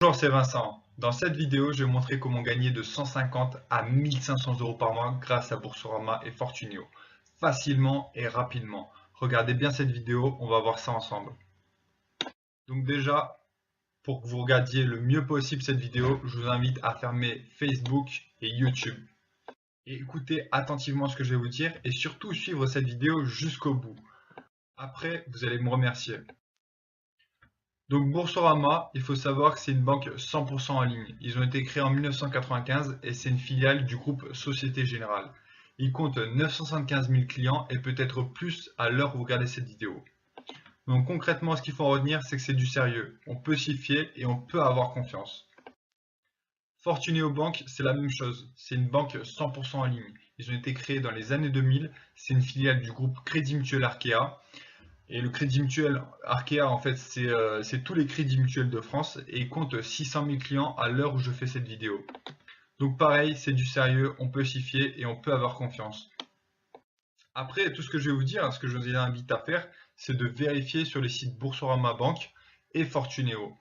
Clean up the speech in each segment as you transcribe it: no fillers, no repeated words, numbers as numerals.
Bonjour, c'est Vincent. Dans cette vidéo, je vais montrer comment gagner de 150 à 1500 euros par mois grâce à Boursorama et Fortuneo, facilement et rapidement. Regardez bien cette vidéo, on va voir ça ensemble. Donc déjà, pour que vous regardiez le mieux possible cette vidéo, je vous invite à fermer Facebook et YouTube. Et écoutez attentivement ce que je vais vous dire et surtout suivre cette vidéo jusqu'au bout. Après, vous allez me remercier. Donc Boursorama, il faut savoir que c'est une banque 100% en ligne. Ils ont été créés en 1995 et c'est une filiale du groupe Société Générale. Ils comptent 975 000 clients et peut-être plus à l'heure où vous regardez cette vidéo. Donc concrètement, ce qu'il faut en retenir, c'est que c'est du sérieux. On peut s'y fier et on peut avoir confiance. Fortuneo Bank, c'est la même chose. C'est une banque 100% en ligne. Ils ont été créés dans les années 2000. C'est une filiale du groupe Crédit Mutuel Arkea. Et le Crédit Mutuel Arkea, en fait, c'est tous les crédits mutuels de France et il compte 600 000 clients à l'heure où je fais cette vidéo. Donc pareil, c'est du sérieux, on peut s'y fier et on peut avoir confiance. Après, tout ce que je vais vous dire, ce que je vous invite à faire, c'est de vérifier sur les sites Boursorama Bank et Fortuneo.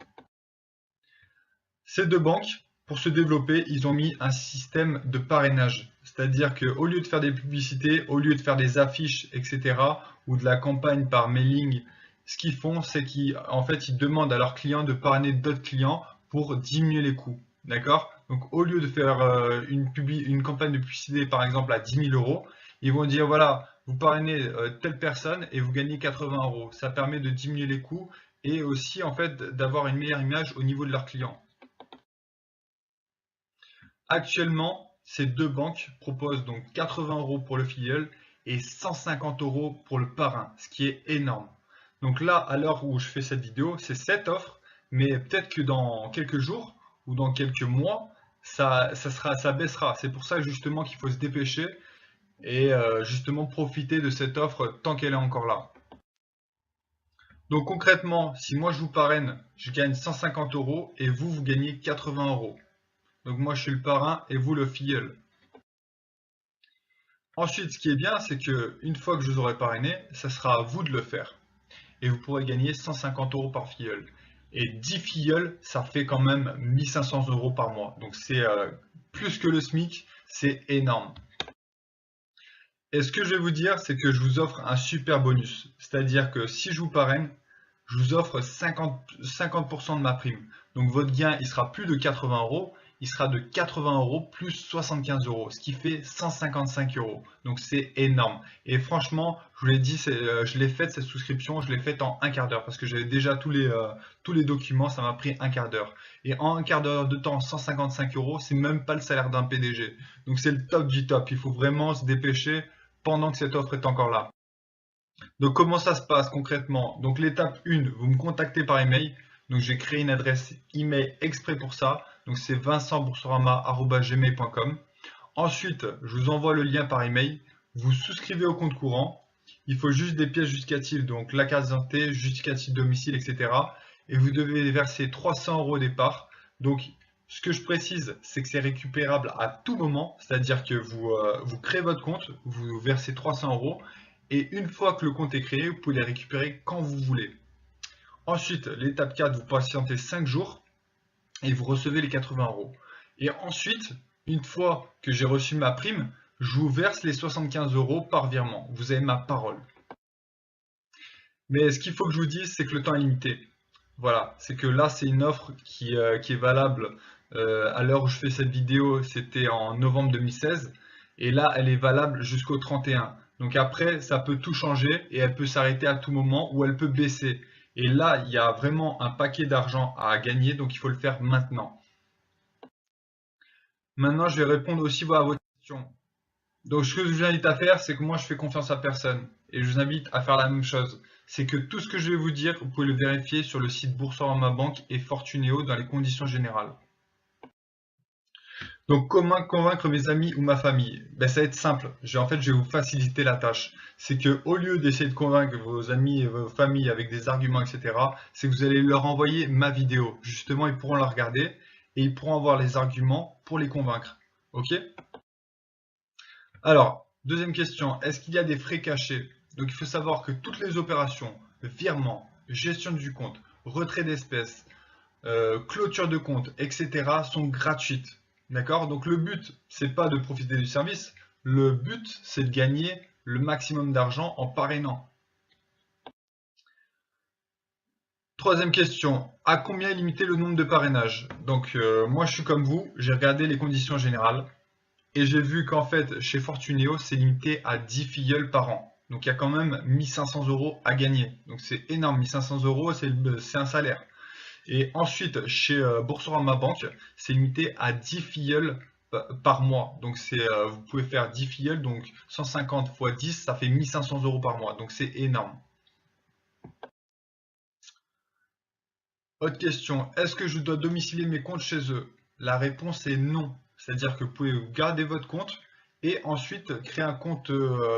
Ces deux banques, pour se développer, ils ont mis un système de parrainage. C'est-à-dire qu'au lieu de faire des publicités, au lieu de faire des affiches, etc., ou de la campagne par mailing, ce qu'ils font, c'est qu'en fait, ils demandent à leurs clients de parrainer d'autres clients pour diminuer les coûts. D'accord? Donc, au lieu de faire une campagne de publicité, par exemple, à 10 000 euros, ils vont dire, voilà, vous parrainez telle personne et vous gagnez 80 euros. Ça permet de diminuer les coûts et aussi, en fait, d'avoir une meilleure image au niveau de leurs clients. Actuellement, ces deux banques proposent donc 80 euros pour le filleul et 150 euros pour le parrain, ce qui est énorme. Donc là, à l'heure où je fais cette vidéo, c'est cette offre, mais peut-être que dans quelques jours ou dans quelques mois, ça baissera. C'est pour ça justement qu'il faut se dépêcher et justement profiter de cette offre tant qu'elle est encore là. Donc concrètement, si moi je vous parraine, je gagne 150 euros et vous, vous gagnez 80 euros. Donc moi je suis le parrain et vous le filleul. Ensuite, ce qui est bien, c'est que une fois que je vous aurai parrainé, ça sera à vous de le faire. Et vous pourrez gagner 150 euros par filleul. Et 10 filleuls, ça fait quand même 1500 euros par mois. Donc c'est plus que le SMIC, c'est énorme. Et ce que je vais vous dire, c'est que je vous offre un super bonus. C'est-à-dire que si je vous parraine, je vous offre 50% de ma prime. Donc votre gain, il sera plus de 80 euros, il sera de 80 euros plus 75 euros, ce qui fait 155 euros. Donc c'est énorme. Et franchement, je vous l'ai dit, je l'ai faite cette souscription, je l'ai faite en un quart d'heure parce que j'avais déjà tous les documents, ça m'a pris un quart d'heure. Et en un quart d'heure de temps, 155 euros, c'est même pas le salaire d'un PDG. Donc c'est le top du top. Il faut vraiment se dépêcher pendant que cette offre est encore là. Donc comment ça se passe concrètement? Donc l'étape 1, vous me contactez par email. Donc j'ai créé une adresse email exprès pour ça. Donc c'est vincentboursorama@gmail.com. Ensuite, je vous envoie le lien par email. Vous souscrivez au compte courant. Il faut juste des pièces justificatives, donc la carte d'identité, justificatif de domicile, etc. Et vous devez verser 300 euros au départ. Donc ce que je précise, c'est que c'est récupérable à tout moment. C'est-à-dire que vous créez votre compte, vous versez 300 euros. Et une fois que le compte est créé, vous pouvez les récupérer quand vous voulez. Ensuite, l'étape 4, vous patientez 5 jours et vous recevez les 80 euros. Et ensuite, une fois que j'ai reçu ma prime, je vous verse les 75 euros par virement. Vous avez ma parole. Mais ce qu'il faut que je vous dise, c'est que le temps est limité. Voilà, c'est que là, c'est une offre qui est valable à l'heure où je fais cette vidéo, c'était en novembre 2016. Et là, elle est valable jusqu'au 31. Donc après, ça peut tout changer et elle peut s'arrêter à tout moment ou elle peut baisser. Et là, il y a vraiment un paquet d'argent à gagner, donc il faut le faire maintenant. Maintenant, je vais répondre aussi à votre question. Donc, ce que je vous invite à faire, c'est que moi, je fais confiance à personne. Et je vous invite à faire la même chose. C'est que tout ce que je vais vous dire, vous pouvez le vérifier sur le site Boursorama Bank et Fortuneo dans les conditions générales. Donc, comment convaincre mes amis ou ma famille? Ça va être simple. En fait, je vais vous faciliter la tâche. C'est que au lieu d'essayer de convaincre vos amis et vos familles avec des arguments, etc., c'est que vous allez leur envoyer ma vidéo. Justement, ils pourront la regarder et ils pourront avoir les arguments pour les convaincre. Ok? Alors, deuxième question, est-ce qu'il y a des frais cachés? Donc il faut savoir que toutes les opérations, virement, gestion du compte, retrait d'espèces, clôture de compte, etc. sont gratuites. D'accord? Donc le but, c'est pas de profiter du service. Le but, c'est de gagner le maximum d'argent en parrainant. Troisième question, à combien limiter le nombre de parrainages? Donc moi je suis comme vous, j'ai regardé les conditions générales et j'ai vu qu'en fait chez Fortuneo c'est limité à 10 filleuls par an. Donc il y a quand même 1500 € à gagner. Donc c'est énorme, 1500 € c'est un salaire. Et ensuite chez Boursorama Banque c'est limité à 10 filleuls par mois. Donc vous pouvez faire 10 filleuls, donc 150 fois 10 ça fait 1500 € par mois. Donc c'est énorme. Autre question, est-ce que je dois domicilier mes comptes chez eux? La réponse est non. C'est-à-dire que vous pouvez garder votre compte et ensuite créer un compte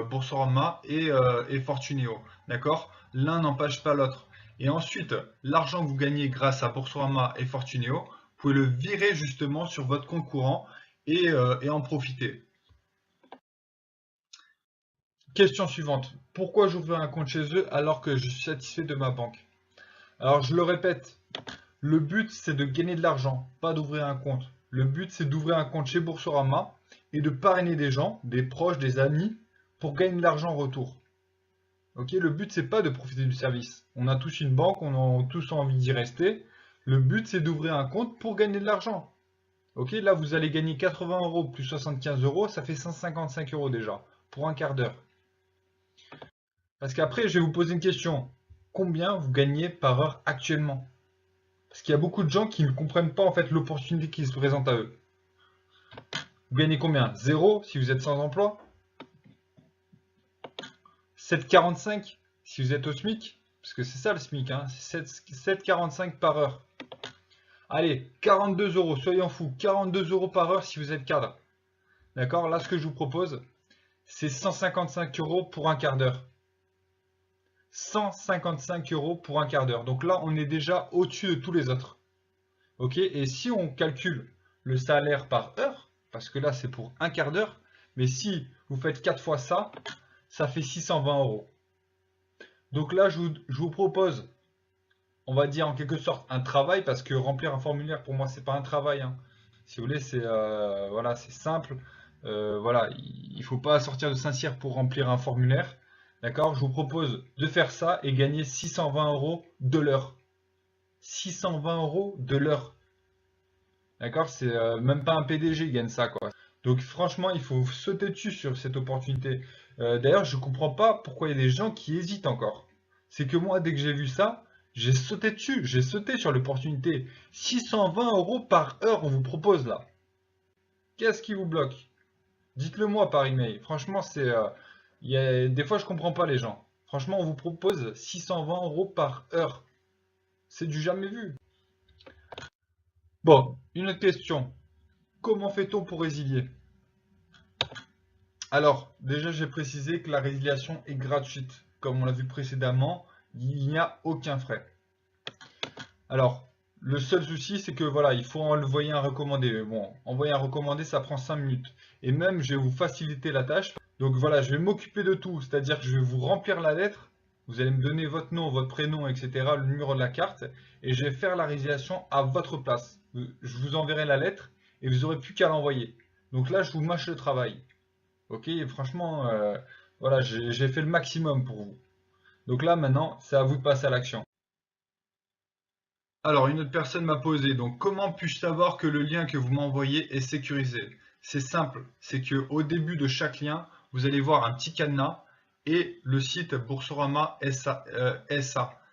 Boursorama et Fortuneo. D'accord? L'un n'empêche pas l'autre. Et ensuite, l'argent que vous gagnez grâce à Boursorama et Fortuneo, vous pouvez le virer justement sur votre compte courant et en profiter. Question suivante. Pourquoi j'ouvre un compte chez eux alors que je suis satisfait de ma banque? Alors je le répète, le but, c'est de gagner de l'argent, pas d'ouvrir un compte. Le but, c'est d'ouvrir un compte chez Boursorama et de parrainer des gens, des proches, des amis, pour gagner de l'argent en retour. Ok, le but, c'est pas de profiter du service. On a tous une banque, on a tous envie d'y rester. Le but, c'est d'ouvrir un compte pour gagner de l'argent. Ok, là, vous allez gagner 80 € plus 75 €, ça fait 155 € déjà, pour un quart d'heure. Parce qu'après, je vais vous poser une question. Combien vous gagnez par heure actuellement? Parce qu'il y a beaucoup de gens qui ne comprennent pas en fait l'opportunité qui se présente à eux. Vous gagnez combien? Zéro si vous êtes sans emploi? 7,45 si vous êtes au SMIC? Parce que c'est ça le SMIC, hein, c'est 7,45 par heure. Allez, 42 €, soyons fous, 42 € par heure si vous êtes cadre. D'accord? Là, ce que je vous propose, c'est 155 € pour un quart d'heure. 155 € pour un quart d'heure. Donc là, on est déjà au-dessus de tous les autres. Ok? Et si on calcule le salaire par heure, parce que là, c'est pour un quart d'heure, mais si vous faites 4 fois ça, ça fait 620 €. Donc là, je vous propose, on va dire en quelque sorte un travail, parce que remplir un formulaire, pour moi, c'est pas un travail, hein. Si vous voulez, c'est voilà, c'est simple. Voilà, il ne faut pas sortir de Saint-Cyr pour remplir un formulaire. D'accord? Je vous propose de faire ça et gagner 620 € de l'heure. 620 € de l'heure. D'accord? C'est même pas un PDG qui gagne ça, quoi. Donc franchement, il faut sauter dessus sur cette opportunité. D'ailleurs, je comprends pas pourquoi il y a des gens qui hésitent encore. C'est que moi, dès que j'ai vu ça, j'ai sauté dessus, j'ai sauté sur l'opportunité. 620 € par heure, on vous propose là. Qu'est-ce qui vous bloque? Dites-le moi par email. Franchement, des fois, je comprends pas les gens. Franchement, on vous propose 620 € par heure. C'est du jamais vu. Bon, une autre question. Comment fait-on pour résilier? Alors, déjà, j'ai précisé que la résiliation est gratuite. Comme on l'a vu précédemment, il n'y a aucun frais. Alors, le seul souci, c'est que voilà, il faut envoyer un recommandé. Bon, envoyer un recommandé, ça prend 5 minutes. Et même, je vais vous faciliter la tâche. Donc voilà, je vais m'occuper de tout. C'est-à-dire que je vais vous remplir la lettre. Vous allez me donner votre nom, votre prénom, etc., le numéro de la carte. Et je vais faire la résiliation à votre place. Je vous enverrai la lettre et vous n'aurez plus qu'à l'envoyer. Donc là, je vous mâche le travail. Ok, et franchement, voilà, j'ai fait le maximum pour vous. Donc là, maintenant, c'est à vous de passer à l'action. Alors, une autre personne m'a posé, donc comment puis-je savoir que le lien que vous m'envoyez est sécurisé? C'est simple, c'est que au début de chaque lien, vous allez voir un petit cadenas et le site Boursorama SA.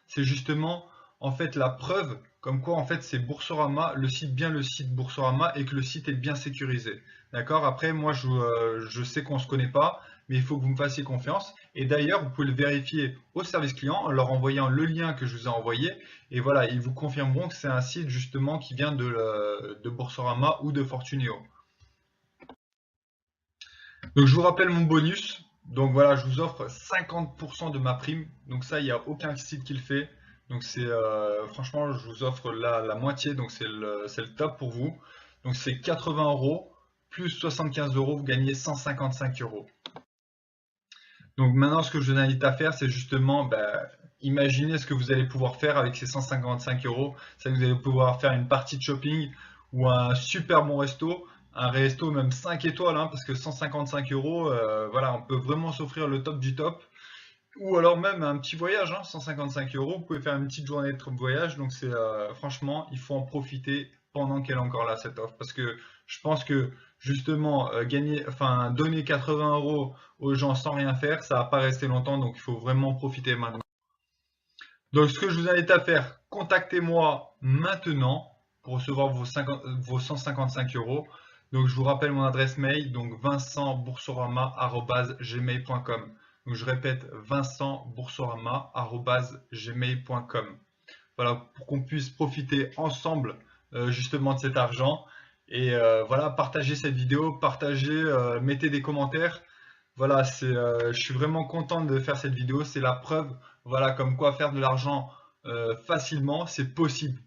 C'est justement en fait la preuve comme quoi en fait c'est Boursorama, bien le site Boursorama et que le site est bien sécurisé. D'accord? Après, moi je sais qu'on se connaît pas, mais il faut que vous me fassiez confiance. Et d'ailleurs, vous pouvez le vérifier au service client en leur envoyant le lien que je vous ai envoyé. Et voilà, ils vous confirmeront que c'est un site justement qui vient de Boursorama ou de Fortuneo. Donc je vous rappelle mon bonus. Donc voilà, je vous offre 50% de ma prime. Donc ça, il n'y a aucun site qui le fait. Donc c'est franchement, je vous offre la moitié. Donc c'est le top pour vous. Donc c'est 80 € plus 75 €, vous gagnez 155 €. Donc maintenant, ce que je vous invite à faire, c'est justement imaginer ce que vous allez pouvoir faire avec ces 155 euros. C'est que vous allez pouvoir faire une partie de shopping ou un super bon resto, un resto même 5 étoiles, hein, parce que 155 euros, voilà, on peut vraiment s'offrir le top du top. Ou alors même un petit voyage, hein, 155 euros, vous pouvez faire une petite journée de voyage. Donc c'est franchement, il faut en profiter pendant qu'elle est encore là, cette offre. Parce que je pense que justement, donner 80 euros aux gens sans rien faire, ça va pas rester longtemps. Donc il faut vraiment profiter maintenant. Donc ce que je vous invite à faire, contactez-moi maintenant pour recevoir vos 155 euros. Donc je vous rappelle mon adresse mail, donc vincentboursorama@gmail.com. Donc je répète, vincentboursorama@gmail.com. Voilà, pour qu'on puisse profiter ensemble justement de cet argent. Et voilà, partagez cette vidéo, partagez, mettez des commentaires. Voilà, je suis vraiment content de faire cette vidéo. C'est la preuve, voilà, comme quoi faire de l'argent facilement, c'est possible.